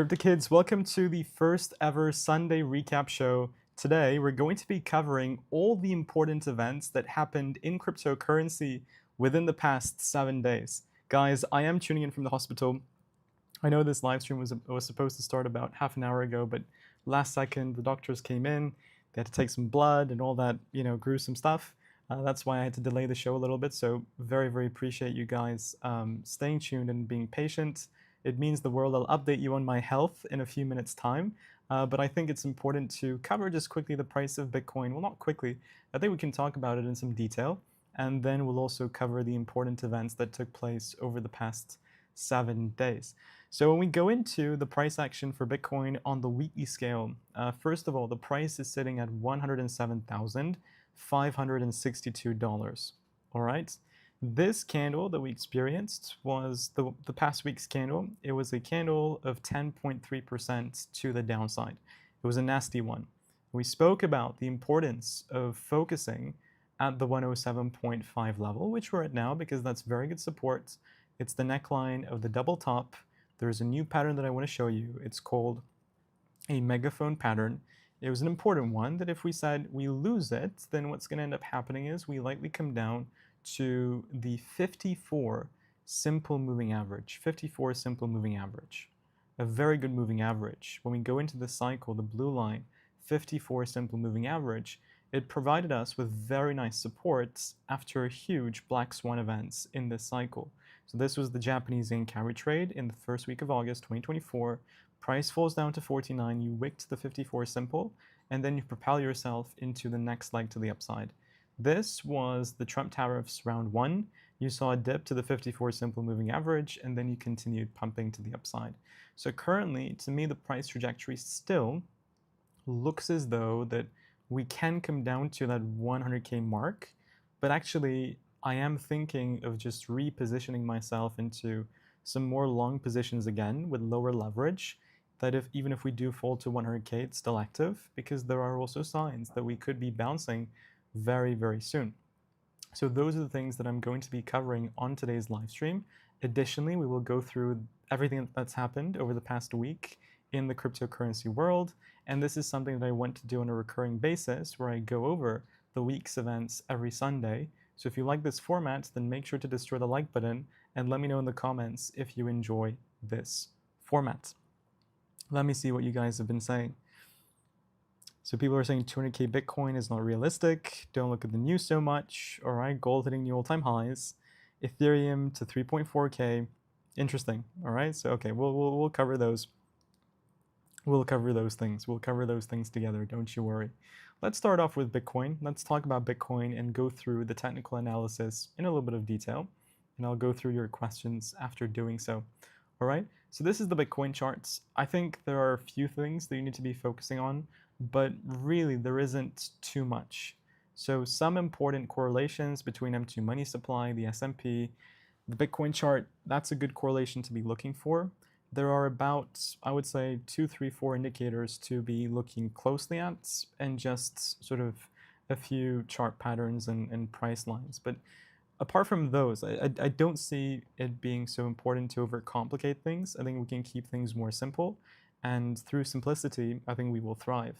Crypto Kids, welcome to the first ever Sunday recap show. Today, we're going to be covering all the important events that happened in cryptocurrency within the past 7 days. Guys, I am tuning in from the hospital. I know this live stream was supposed to start about half an hour ago, but last second the doctors came in. They had to take some blood and all that, gruesome stuff. That's why I had to delay the show a little bit. So very, very appreciate you guys staying tuned and being patient. It means the world. I'll update you on my health in a few minutes' time. But I think it's important to cover just quickly the price of Bitcoin. Well, not quickly. I think we can talk about it in some detail. And then we'll also cover the important events that took place over the past 7 days. So when we go into the price action for Bitcoin on the weekly scale, first of all, the price is sitting at $107,562. All right. This candle that we experienced was the past week's candle. It was a candle of 10.3% to the downside. It was a nasty one. We spoke about the importance of focusing at the 107.5 level, which we're at now because that's very good support. It's the neckline of the double top. There's a new pattern that I want to show you. It's called a megaphone pattern. It was an important one that if we said we lose it, then what's going to end up happening is we likely come down to the 54 simple moving average. 54 simple moving average. A very good moving average. When we go into the cycle, the blue line, 54 simple moving average, it provided us with very nice supports after huge black swan events in this cycle. So this was the Japanese yen carry trade in the first week of August 2024. Price falls down to 49, you wick to the 54 simple, and then you propel yourself into the next leg to the upside. This was the Trump tariffs round one. You saw a dip to the 54 simple moving average, and then you continued pumping to the upside. So currently, to me, the price trajectory still looks as though that we can come down to that 100K mark, but actually I am thinking of just repositioning myself into some more long positions again with lower leverage, that even if we do fall to 100K, it's still active, because there are also signs that we could be bouncing very, very soon. So those are the things that I'm going to be covering on today's live stream. Additionally, we will go through everything that's happened over the past week in the cryptocurrency world, and this is something that I want to do on a recurring basis where I go over the week's events every Sunday. So if you like this format, then make sure to destroy the like button and let me know in the comments if you enjoy this format. Let me see what you guys have been saying. So people are saying 200K Bitcoin is not realistic. Don't look at the news so much. All right, gold hitting new all-time highs. Ethereum to 3.4K. Interesting. All right, so okay, we'll cover those. We'll cover those things. We'll cover those things together. Don't you worry. Let's start off with Bitcoin. Let's talk about Bitcoin and go through the technical analysis in a little bit of detail. And I'll go through your questions after doing so. All right, so this is the Bitcoin charts. I think there are a few things that you need to be focusing on, but really there isn't too much. So some important correlations between M2 money supply, the S&P, the Bitcoin chart, that's a good correlation to be looking for. There are about, I would say, 2, 3, 4 indicators to be looking closely at, and just sort of a few chart patterns and price lines. But apart from those, I don't see it being so important to overcomplicate things. I think we can keep things more simple, and through simplicity, I think we will thrive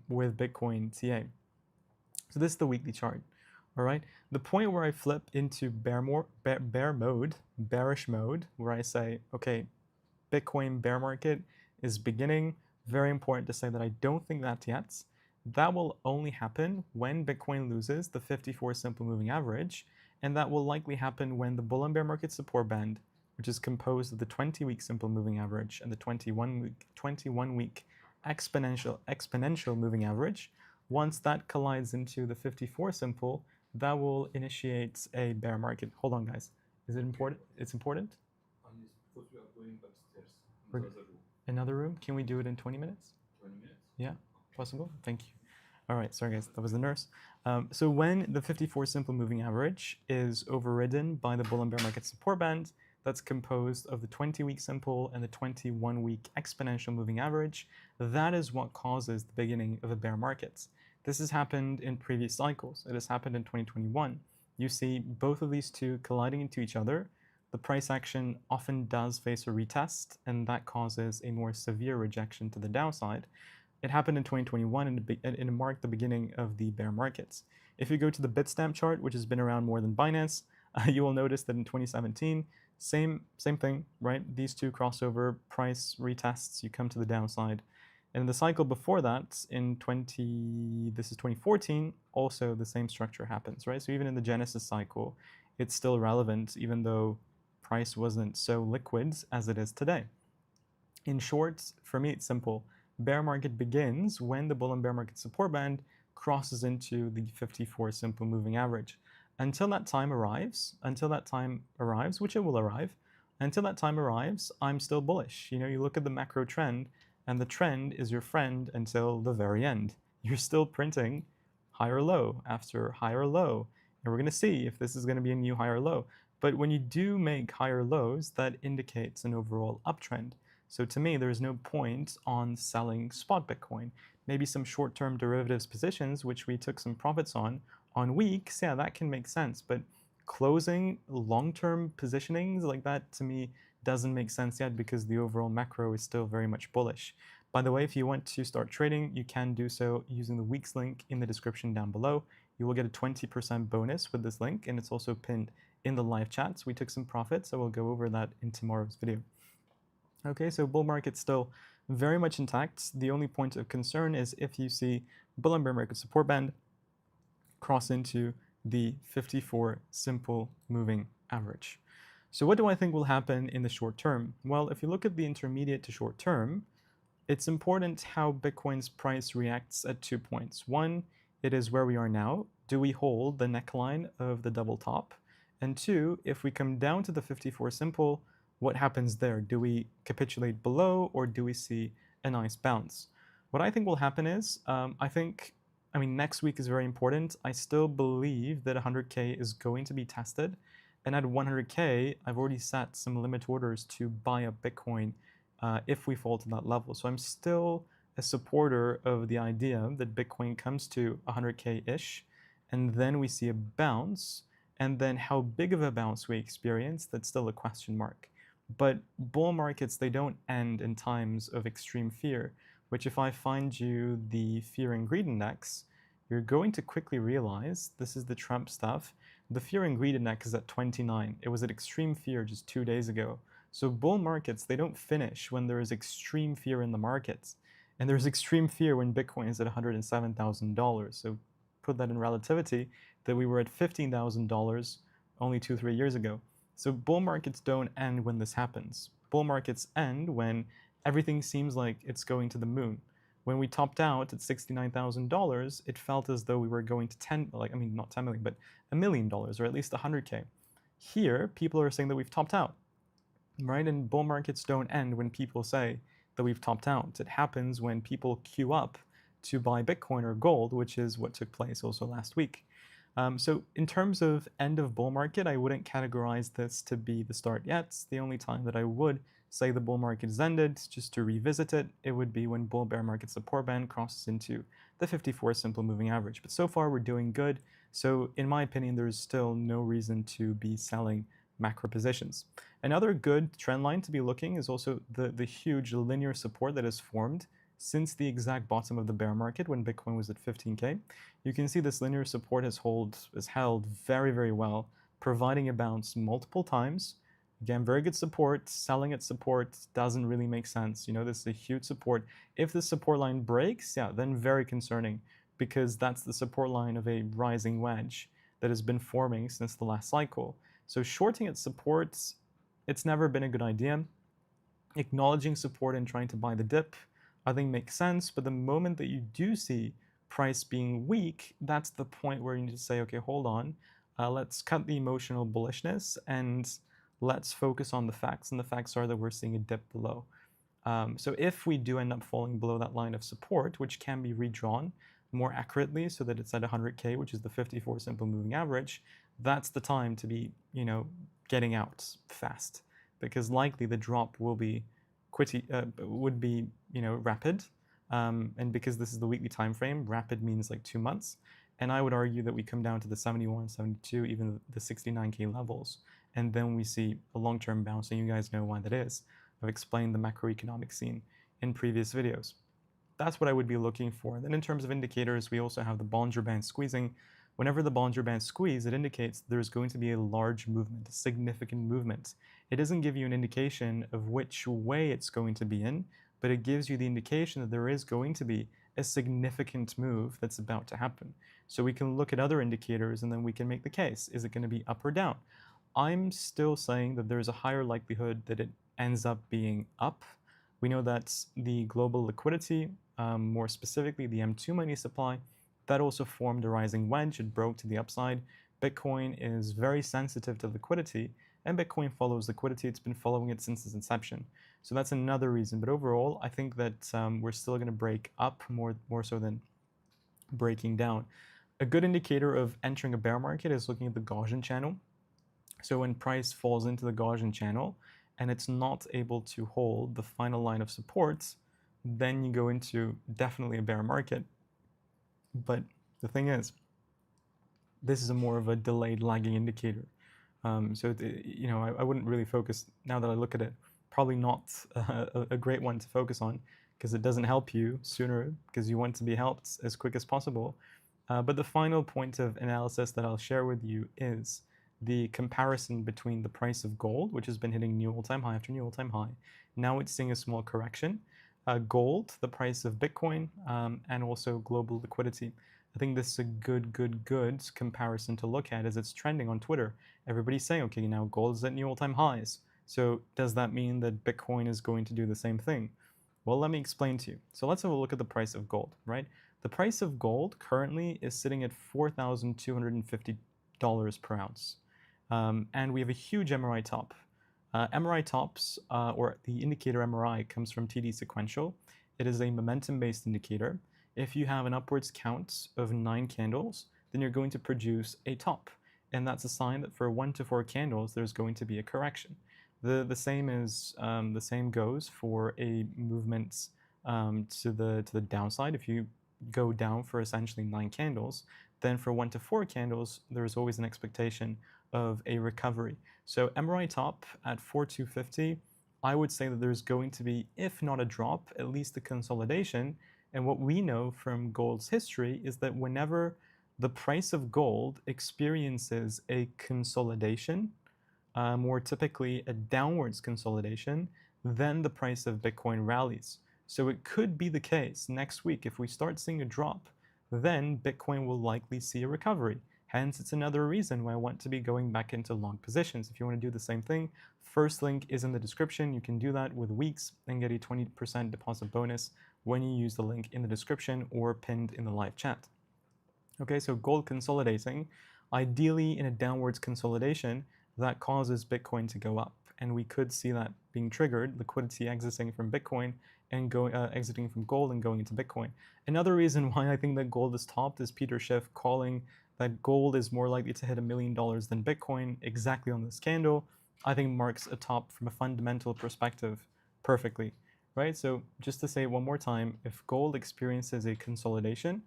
with Bitcoin TA. So this is the weekly chart. All right. The point where I flip into bearish mode, where I say, okay, Bitcoin bear market is beginning. Very important to say that I don't think that yet. That will only happen when Bitcoin loses the 54 simple moving average, and that will likely happen when the bull and bear market support band, which is composed of the 20-week simple moving average and the 21-week exponential moving average, once that collides into the 54 simple, that will initiate a bear market. Hold on, guys. Is it important? It's important? Another room? Can we do it in 20 minutes? 20 minutes? Yeah, possible? Thank you. All right, sorry guys, that was the nurse. So when the 54 simple moving average is overridden by the bull and bear market support band, that's composed of the 20-week simple and the 21-week exponential moving average, that is what causes the beginning of a bear market. This has happened in previous cycles. It has happened in 2021. You see both of these two colliding into each other. the price action often does face a retest, and that causes a more severe rejection to the downside. It happened in 2021, and it marked the beginning of the bear markets. If you go to the Bitstamp chart, which has been around more than Binance, you will notice that in 2017, same thing, right? These two crossover price retests, you come to the downside. And in the cycle before that, this is 2014, also the same structure happens, right? So even in the Genesis cycle, it's still relevant, even though price wasn't so liquid as it is today. In short, for me, it's simple. Bear market begins when the bull and bear market support band crosses into the 54 simple moving average. Until that time arrives, which it will arrive, until that time arrives, I'm still bullish. You know, you look at the macro trend, and the trend is your friend until the very end. You're still printing higher low after higher low, and we're going to see if this is going to be a new higher low. But when you do make higher lows, that indicates an overall uptrend. So to me, there's no point on selling spot Bitcoin. Maybe some short-term derivatives positions, which we took some profits on weeks, yeah, that can make sense. But closing long-term positionings like that, to me, doesn't make sense yet because the overall macro is still very much bullish. By the way, if you want to start trading, you can do so using the weeks link in the description down below. You will get a 20% bonus with this link, and it's also pinned in the live chats. We took some profits, so we'll go over that in tomorrow's video. Okay, so bull market still very much intact. The only point of concern is if you see bull and bear market support band cross into the 54 simple moving average. So what do I think will happen in the short term? Well, if you look at the intermediate to short term, it's important how Bitcoin's price reacts at 2 points. One, it is where we are now. Do we hold the neckline of the double top? And two, if we come down to the 54 simple, what happens there? Do we capitulate below, or do we see a nice bounce? What I think will happen is, next week is very important. I still believe that 100K is going to be tested. And at 100K, I've already set some limit orders to buy up Bitcoin if we fall to that level. So I'm still a supporter of the idea that Bitcoin comes to 100K-ish, and then we see a bounce, and then how big of a bounce we experience, that's still a question mark. But bull markets, they don't end in times of extreme fear, which if I find you the fear and greed index, you're going to quickly realize, this is the Trump stuff, the fear and greed index is at 29. It was at extreme fear just 2 days ago. So bull markets, they don't finish when there is extreme fear in the markets. And there's extreme fear when Bitcoin is at $107,000. So put that in relativity, that we were at $15,000 only 2-3 years ago. So bull markets don't end when this happens. Bull markets end when everything seems like it's going to the moon. When we topped out at $69,000, it felt as though we were going to not 10 million, but $1 million, or at least 100K. Here, people are saying that we've topped out, right? And bull markets don't end when people say that we've topped out. It happens when people queue up to buy Bitcoin or gold, which is what took place also last week. So in terms of end of bull market, I wouldn't categorize this to be the start yet. The only time that I would say the bull market is ended, just to revisit it, it would be when bull bear market support band crosses into the 54 simple moving average. But so far we're doing good. So in my opinion, there's still no reason to be selling macro positions. Another good trend line to be looking is also the huge linear support that has formed since the exact bottom of the bear market when Bitcoin was at 15K. You can see this linear support has held very, very well, providing a bounce multiple times. Again, very good support. Selling at support doesn't really make sense. You know, this is a huge support. If the support line breaks, yeah, then very concerning, because that's the support line of a rising wedge that has been forming since the last cycle. So shorting at supports, it's never been a good idea. Acknowledging support and trying to buy the dip, I think makes sense, but the moment that you do see price being weak, that's the point where you need to say, okay, hold on, let's cut the emotional bullishness and let's focus on the facts, and the facts are that we're seeing a dip below. So if we do end up falling below that line of support, which can be redrawn more accurately so that it's at 100K, which is the 54 simple moving average, that's the time to be, getting out fast, because likely the drop will be rapid, and because this is the weekly time frame, rapid means like 2 months, and I would argue that we come down to the 71, 72, even the 69K levels, and then we see a long-term bounce, and you guys know why that is. I've explained the macroeconomic scene in previous videos. That's what I would be looking for. And then in terms of indicators, we also have the Bollinger Band squeezing. Whenever the Bollinger Band squeeze, it indicates there's going to be a large movement, a significant movement. It doesn't give you an indication of which way it's going to be in, but it gives you the indication that there is going to be a significant move that's about to happen. So we can look at other indicators and then we can make the case. Is it going to be up or down? I'm still saying that there's a higher likelihood that it ends up being up. We know that the global liquidity, more specifically the M2 money supply, that also formed a rising wedge. It broke to the upside. Bitcoin is very sensitive to liquidity, and Bitcoin follows liquidity. It's been following it since its inception. So that's another reason. But overall, I think that we're still going to break up more so than breaking down. A good indicator of entering a bear market is looking at the Gaussian channel. So when price falls into the Gaussian channel and it's not able to hold the final line of support, then you go into definitely a bear market. But the thing is, this is a more of a delayed lagging indicator. So I wouldn't really focus, now that I look at it, probably not a great one to focus on, because it doesn't help you sooner, because you want to be helped as quick as possible. But the final point of analysis that I'll share with you is the comparison between the price of gold, which has been hitting new all-time high after new all-time high. Now it's seeing a small correction. Gold, the price of Bitcoin, and also global liquidity. I think this is a good comparison to look at as it's trending on Twitter. Everybody's saying, okay, now gold is at new all-time highs. So does that mean that Bitcoin is going to do the same thing? Well, let me explain to you. So let's have a look at the price of gold, right? The price of gold currently is sitting at $4,250 per ounce. And we have a huge MRI top. MRI tops, or the indicator MRI, comes from TD sequential. It is a momentum-based indicator. If you have an upwards count of 9 candles, then you're going to produce a top. And that's a sign that for 1 to 4 candles, there's going to be a correction. The same goes for a movement to the downside. If you go down for essentially 9 candles, then for 1 to 4 candles, there's always an expectation of a recovery. So MRI top at 4,250, I would say that there's going to be, if not a drop, at least a consolidation. And what we know from gold's history is that whenever the price of gold experiences a consolidation, more typically a downwards consolidation, then the price of Bitcoin rallies. So it could be the case next week, if we start seeing a drop, then Bitcoin will likely see a recovery. Hence, it's another reason why I want to be going back into long positions. If you want to do the same thing, first link is in the description. You can do that with weeks and get a 20% deposit bonus when you use the link in the description or pinned in the live chat. Okay, so gold consolidating, ideally in a downwards consolidation, that causes Bitcoin to go up. And we could see that being triggered, liquidity exiting from Bitcoin and exiting from gold and going into Bitcoin. Another reason why I think that gold is topped is Peter Schiff calling that gold is more likely to hit $1 million than Bitcoin exactly on this candle. I think marks a top from a fundamental perspective perfectly, right? So just to say it one more time, if gold experiences a consolidation,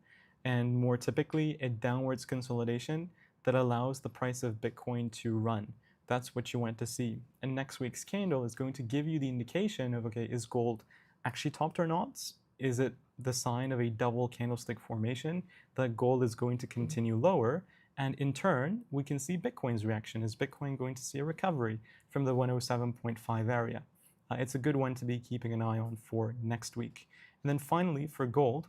and more typically a downwards consolidation that allows the price of Bitcoin to run, that's what you want to see. And next week's candle is going to give you the indication of, okay, is gold actually topped or not? Is it the sign of a double candlestick formation that gold is going to continue lower? And in turn, we can see Bitcoin's reaction. Is Bitcoin going to see a recovery from the 107.5 area? It's a good one to be keeping an eye on for next week. And then finally, for gold,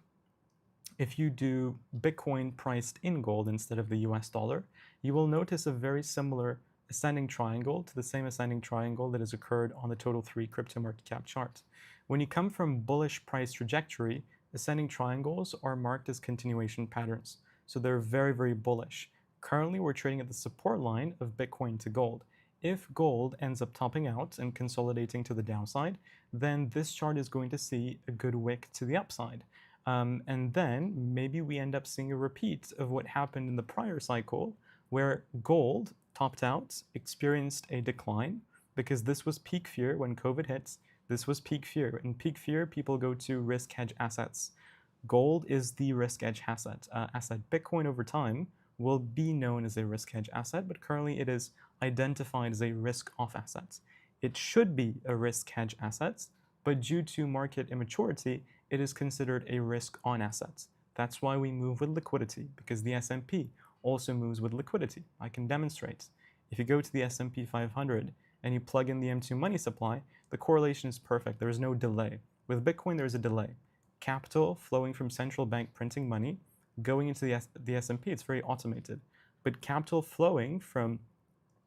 if you do Bitcoin priced in gold instead of the US dollar, you will notice a very similar ascending triangle to the same ascending triangle that has occurred on the total 3 crypto market cap chart. When you come from bullish price trajectory, ascending triangles are marked as continuation patterns. So they're very bullish. Currently, we're trading at the support line of Bitcoin to gold. If gold ends up topping out and consolidating to the downside, then this chart is going to see a good wick to the upside. And then maybe we end up seeing a repeat of what happened in the prior cycle, where gold topped out, experienced a decline, because this was peak fear when COVID hit. This was peak fear. In peak fear, people go to risk hedge assets. Gold is the risk hedge asset. Bitcoin over time will be known as a risk hedge asset, but currently it is identified as a risk-off asset. It should be a risk hedge asset, but due to market immaturity, it is considered a risk-on asset. That's why we move with liquidity, because the S&P also moves with liquidity. I can demonstrate. If you go to the S&P 500 and you plug in the M2 money supply, the correlation is perfect. There is no delay. With Bitcoin, there is a delay. Capital flowing from central bank printing money going into the S&P, it's very automated. But capital flowing from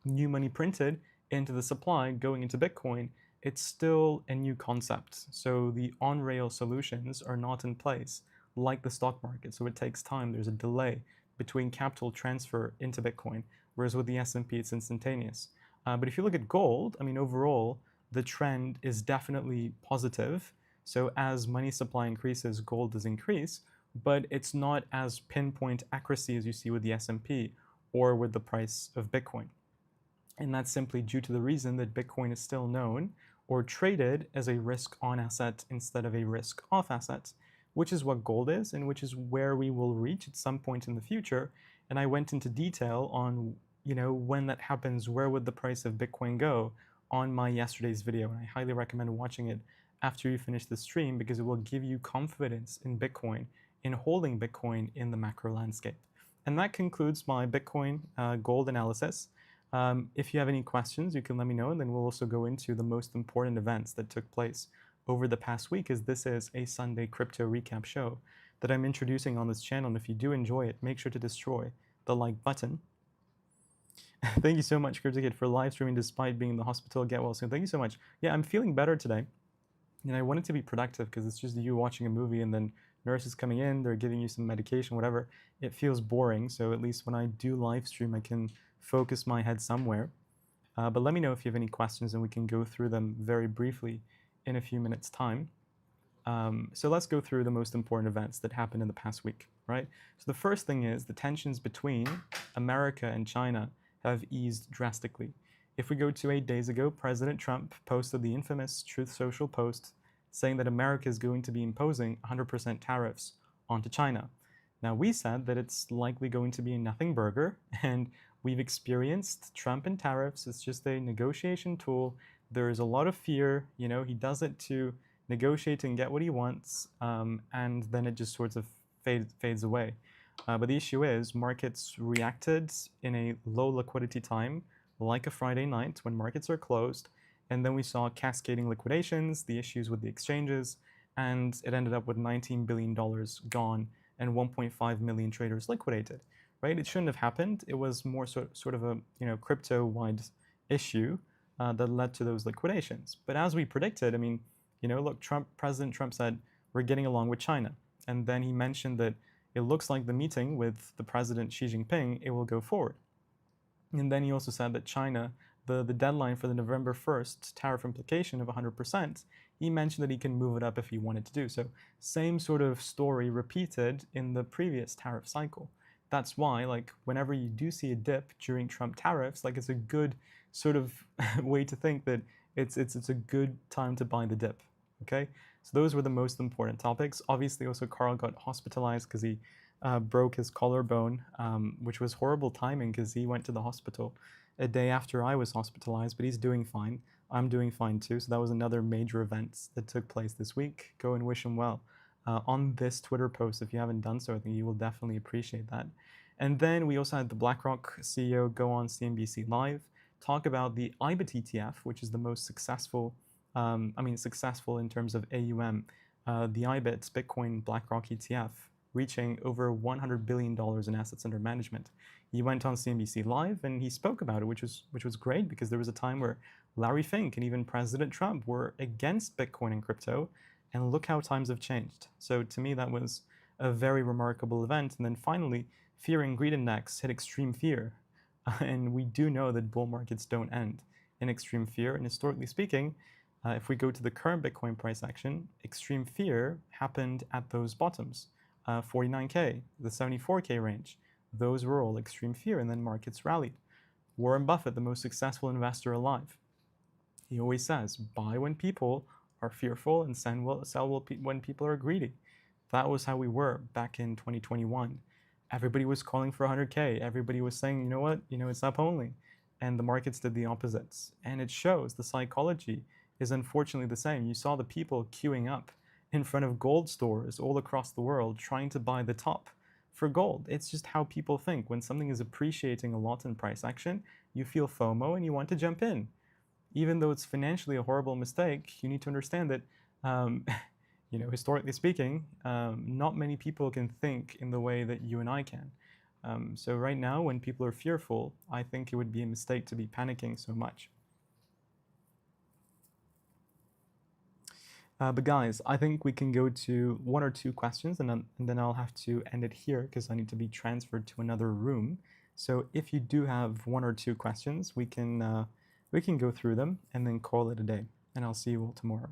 new money printed into the supply going into Bitcoin, it's still a new concept. So the on-rail solutions are not in place like the stock market. So it takes time. There's a delay between capital transfer into Bitcoin, whereas with the S&P, it's instantaneous. But if you look at gold, I mean, overall, the trend is definitely positive. So as money supply increases, gold does increase, but it's not as pinpoint accuracy as you see with the S&P or with the price of Bitcoin. And that's simply due to the reason that Bitcoin is still known or traded as a risk-on asset instead of a risk-off asset, which is what gold is and which is where we will reach at some point in the future. And I went into detail on, when that happens, where would the price of Bitcoin go on my yesterday's video. And I highly recommend watching it after you finish the stream because it will give you confidence in Bitcoin, in holding Bitcoin in the macro landscape. And that concludes my Bitcoin gold analysis. If you have any questions, you can let me know, and then we'll also go into the most important events that took place over the past week, as this is a Sunday crypto recap show that I'm introducing on this channel. And if you do enjoy it, make sure to destroy the like button. Thank you so much, CryptoKid, for live streaming despite being in the hospital. Get well soon. Thank you so much. Yeah, I'm feeling better today. And I wanted to be productive because it's just you watching a movie and then nurses coming in, they're giving you some medication, whatever. It feels boring. So at least when I do live stream, I can focus my head somewhere. But let me know if you have any questions and we can go through them very briefly in a few minutes' time. So let's go through the most important events that happened in the past week, right? So the first thing is the tensions between America and China have eased drastically. If we go to 8 days ago, President Trump posted the infamous Truth Social post saying that America is going to be imposing 100% tariffs onto China. Now, we said that it's likely going to be a nothing burger, and we've experienced Trump and tariffs. It's just a negotiation tool. There is a lot of fear. He does it to negotiate and get what he wants, and then it just sort of fades away. But the issue is markets reacted in a low liquidity time, like a Friday night when markets are closed, and then we saw cascading liquidations, the issues with the exchanges, and it ended up with $19 billion gone and 1.5 million traders liquidated, right? It shouldn't have happened. It was more sort of a crypto-wide issue that led to those liquidations. But as we predicted, I mean, look, President Trump said, we're getting along with China. And then he mentioned that it looks like the meeting with the President Xi Jinping, it will go forward. And then he also said that China, the deadline for the November 1st tariff implication of 100%, he mentioned that he can move it up if he wanted to do so. Same sort of story repeated in the previous tariff cycle. That's why, whenever you do see a dip during Trump tariffs, it's a good sort of way to think that it's a good time to buy the dip, okay? So those were the most important topics. Obviously, also Carl got hospitalized because he broke his collarbone, which was horrible timing because he went to the hospital a day after I was hospitalized, but he's doing fine. I'm doing fine too. So that was another major event that took place this week. Go and wish him well. On this Twitter post, if you haven't done so, I think you will definitely appreciate that. And then we also had the BlackRock CEO go on CNBC Live, talk about the IBIT ETF, which is the most successful, successful in terms of AUM, the IBIT Bitcoin BlackRock ETF, reaching over $100 billion in assets under management. He went on CNBC Live and he spoke about it, which was great because there was a time where Larry Fink and even President Trump were against Bitcoin and crypto, and look how times have changed. So to me, that was a very remarkable event. And then finally, Fear and Greed Index hit extreme fear. And we do know that bull markets don't end in extreme fear. And historically speaking, if we go to the current Bitcoin price action, extreme fear happened at those bottoms, 49K, the 74K range. Those were all extreme fear, and then markets rallied. Warren Buffett, the most successful investor alive, he always says, buy when people are fearful and sell when people are greedy. That was how we were back in 2021. everybody was calling for 100K. Everybody was saying, you know what, it's up only. And the markets did the opposites. And it shows the psychology is unfortunately the same. You saw the people queuing up in front of gold stores all across the world trying to buy the top for gold. It's just how people think. When something is appreciating a lot in price action, you feel FOMO and you want to jump in. Even though it's financially a horrible mistake, you need to understand that, historically speaking, not many people can think in the way that you and I can. So right now, when people are fearful, I think it would be a mistake to be panicking so much. But guys, I think we can go to one or two questions, and then I'll have to end it here because I need to be transferred to another room. So if you do have one or two questions, we can go through them and then call it a day. And I'll see you all tomorrow.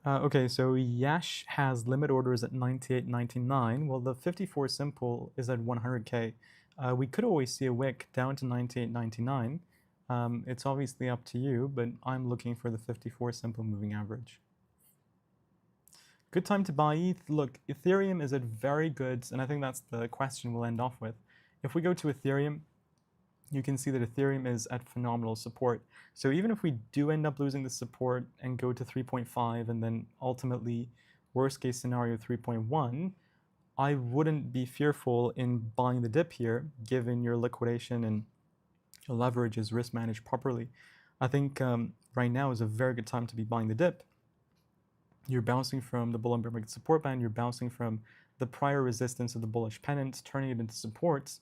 Okay, so Yash has limit orders at 98.99. Well, the 54 simple is at 100K. We could always see a wick down to 98.99. It's obviously up to you, but I'm looking for the 54 simple moving average. Good time to buy ETH. Look, Ethereum is at very good, and I think that's the question we'll end off with. If we go to Ethereum, you can see that Ethereum is at phenomenal support. So even if we do end up losing the support and go to 3.5 and then ultimately, worst case scenario, 3.1, I wouldn't be fearful in buying the dip here, given your liquidation and your leverage is risk managed properly. I think right now is a very good time to be buying the dip. You're bouncing from the bull and bear market support band, you're bouncing from the prior resistance of the bullish pennant, turning it into supports.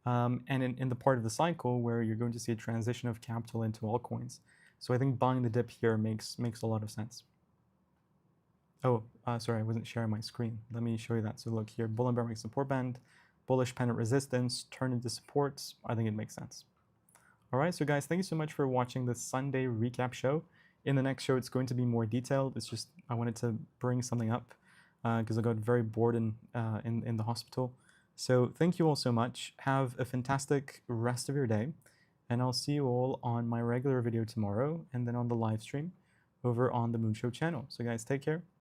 And in the part of the cycle where you're going to see a transition of capital into altcoins. So I think buying the dip here makes a lot of sense. Oh, sorry, I wasn't sharing my screen. Let me show you that. So look here, bull and bear market support band, bullish pennant resistance, turn into supports. I think it makes sense. All right, so guys, thank you so much for watching the Sunday recap show. In the next show, it's going to be more detailed. It's just I wanted to bring something up because I got very bored in the hospital. So thank you all so much. Have a fantastic rest of your day. And I'll see you all on my regular video tomorrow and then on the live stream over on the Moonshow channel. So guys, take care.